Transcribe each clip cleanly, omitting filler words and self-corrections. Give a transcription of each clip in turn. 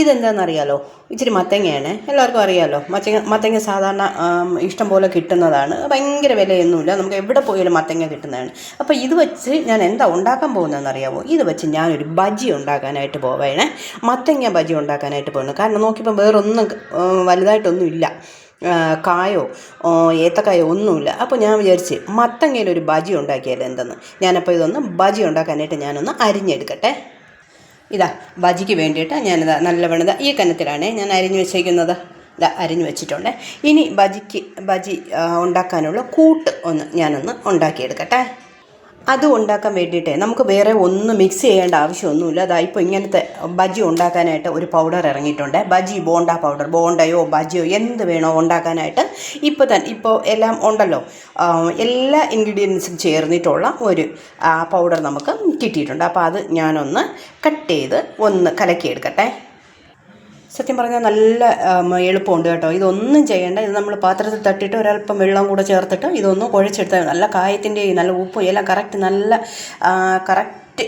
ഇതെന്താണെന്നറിയാലോ, ഇച്ചിരി മത്തങ്ങയാണ്, എല്ലാവർക്കും അറിയാമല്ലോ. മത്തങ്ങ സാധാരണ ഇഷ്ടം പോലെ കിട്ടുന്നതാണ്, ഭയങ്കര വിലയൊന്നുമില്ല, നമുക്ക് എവിടെ പോയാലും മത്തങ്ങ കിട്ടുന്നതാണ്. അപ്പോൾ ഇത് വെച്ച് ഞാൻ എന്താ ഉണ്ടാക്കാൻ പോകുന്നതെന്ന് അറിയാമോ? ഇത് വെച്ച് ഞാനൊരു ബജി ഉണ്ടാക്കാനായിട്ട് പോവേണേ, മത്തങ്ങ ബജി ഉണ്ടാക്കാനായിട്ട് പോകുന്നു. കാരണം നോക്കിയപ്പോൾ വേറൊന്നും വലുതായിട്ടൊന്നും ഇല്ല, കായോ ഏത്തക്കായോ ഒന്നുമില്ല. അപ്പോൾ ഞാൻ വിചാരിച്ച് മത്തങ്ങയിലൊരു ബജി ഉണ്ടാക്കിയാലോ എന്തെന്ന്. ഞാനപ്പോൾ ഇതൊന്ന് ബജി ഉണ്ടാക്കാനായിട്ട് ഞാനൊന്ന് അരിഞ്ഞെടുക്കട്ടെ. ഇതാ ബജിക്ക് വേണ്ടിയിട്ട് ഞാനിതാ നല്ലവണ്ണം ഈ കനത്തിലാണ് ഞാൻ അരിഞ്ഞു വെച്ചേക്കുന്നത്. ഇതാ അരിഞ്ഞു വെച്ചിട്ടുണ്ട്. ഇനി ബജി ഉണ്ടാക്കാനുള്ള കൂട്ട് ഞാനൊന്ന് ഉണ്ടാക്കിയെടുക്കട്ടെ. അത് ഉണ്ടാക്കാൻ വേണ്ടിയിട്ട് നമുക്ക് വേറെ ഒന്നും മിക്സ് ചെയ്യേണ്ട ആവശ്യമൊന്നുമില്ല. അതാ ഇപ്പോൾ ഇങ്ങനത്തെ ബജി ഉണ്ടാക്കാനായിട്ട് ഒരു പൗഡർ ഇറങ്ങിയിട്ടുണ്ട്, ബജി ബോണ്ട പൗഡർ. ബോണ്ടയോ ബജിയോ എന്ത് വേണോ ഉണ്ടാക്കാനായിട്ട് ഇപ്പോൾ എല്ലാം ഉണ്ടല്ലോ, എല്ലാ ഇൻഗ്രീഡിയൻസും ചേർന്നിട്ടുള്ള ഒരു പൗഡർ നമുക്ക് കിട്ടിയിട്ടുണ്ട്. അപ്പോൾ അത് ഞാനൊന്ന് കട്ട് ചെയ്ത് ഒന്ന് കലക്കിയെടുക്കട്ടെ. സത്യം പറഞ്ഞാൽ നല്ല എളുപ്പമുണ്ട് കേട്ടോ. ഇതൊന്നും ചെയ്യേണ്ട, ഇത് നമ്മൾ പാത്രത്തിൽ തട്ടിയിട്ട് ഒരല്പം വെള്ളം കൂടെ ചേർത്തിട്ട് ഇതൊന്ന് കുഴച്ചെടുത്താൽ നല്ല കായത്തിൻ്റെയും നല്ല ഉപ്പും എല്ലാം കറക്റ്റ് നല്ല കറക്റ്റ്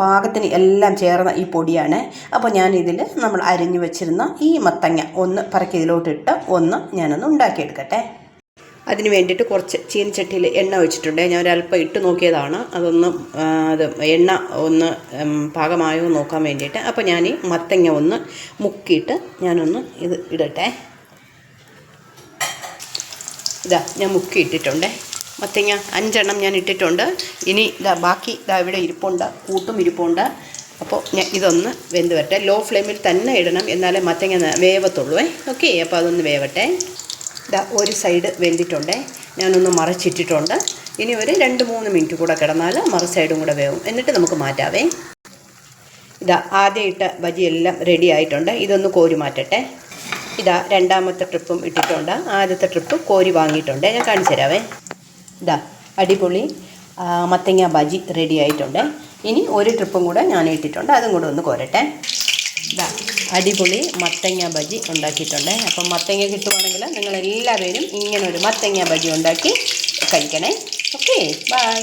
പാകത്തിന് എല്ലാം ചേർന്ന ഈ പൊടിയാണ്. അപ്പോൾ ഞാനിതിൽ നമ്മൾ അരിഞ്ഞു വെച്ചിരുന്ന ഈ മത്തങ്ങ ഒന്ന് പറക്കി ഇതിലോട്ടിട്ട് ഞാനൊന്ന് ഉണ്ടാക്കിയെടുക്കട്ടെ. അതിന് വേണ്ടിയിട്ട് കുറച്ച് ചീനച്ചട്ടിയിൽ എണ്ണ ഒഴിച്ചിട്ടുണ്ട്. ഞാൻ ഒരല്പം ഇട്ട് നോക്കിയതാണ്, എണ്ണ ഒന്ന് പാകമായോ നോക്കാൻ വേണ്ടിയിട്ട്. അപ്പോൾ ഞാൻ ഈ മത്തങ്ങ ഒന്ന് മുക്കിയിട്ട് ഞാനൊന്ന് ഇത് ഇടട്ടെ. ഇതാ ഞാൻ മുക്കിയിട്ടിട്ടുണ്ട്. മത്തങ്ങ 5 എണ്ണം ഞാൻ ഇട്ടിട്ടുണ്ട്. ഇനി ബാക്കി ഇവിടെ ഇരിപ്പുണ്ട്, കൂട്ടും ഇരിപ്പുണ്ട്. അപ്പോൾ ഇതൊന്ന് വെന്ത് വരട്ടെ. ലോ ഫ്ലെയിമിൽ തന്നെ ഇടണം, എന്നാലേ മത്തങ്ങ വേവത്തുള്ളൂ. ഓക്കെ, അപ്പോൾ അതൊന്ന് വേവട്ടെ. ഒരു സൈഡ് വെന്തിട്ടുണ്ട്, ഞാനൊന്ന് മറിച്ചിട്ടിട്ടുണ്ട്. ഇനി ഒരു 2-3 മിനിറ്റ് കൂടെ കിടന്നാൽ മറു സൈഡും കൂടെ വേവും, എന്നിട്ട് നമുക്ക് മാറ്റാവേ. ആദ്യം ഇട്ട ബജിയെല്ലാം റെഡി ആയിട്ടുണ്ട്. ഇതൊന്ന് കോരി മാറ്റട്ടെ. രണ്ടാമത്തെ ട്രിപ്പും ഇട്ടിട്ടുണ്ട്. ആദ്യത്തെ ട്രിപ്പ് കോരി വാങ്ങിയിട്ടുണ്ട്, ഞാൻ കാണിച്ചു തരാവേ. അടിപൊളി മത്തങ്ങ ബജി റെഡി ആയിട്ടുണ്ട്. ഇനി ഒരു ട്രിപ്പും കൂടെ ഞാൻ ഇട്ടിട്ടുണ്ട്, അതും കൂടെ ഒന്ന് കോരട്ടെ. അടിപൊളി മത്തങ്ങ ബജി ഉണ്ടാക്കിയിട്ടുണ്ട്. അപ്പം മത്തങ്ങ കിട്ടുവാണെങ്കിൽ നിങ്ങളെല്ലാവരും ഇങ്ങനൊരു മത്തങ്ങ ബജി ഉണ്ടാക്കി കഴിക്കണേ. Okay, by.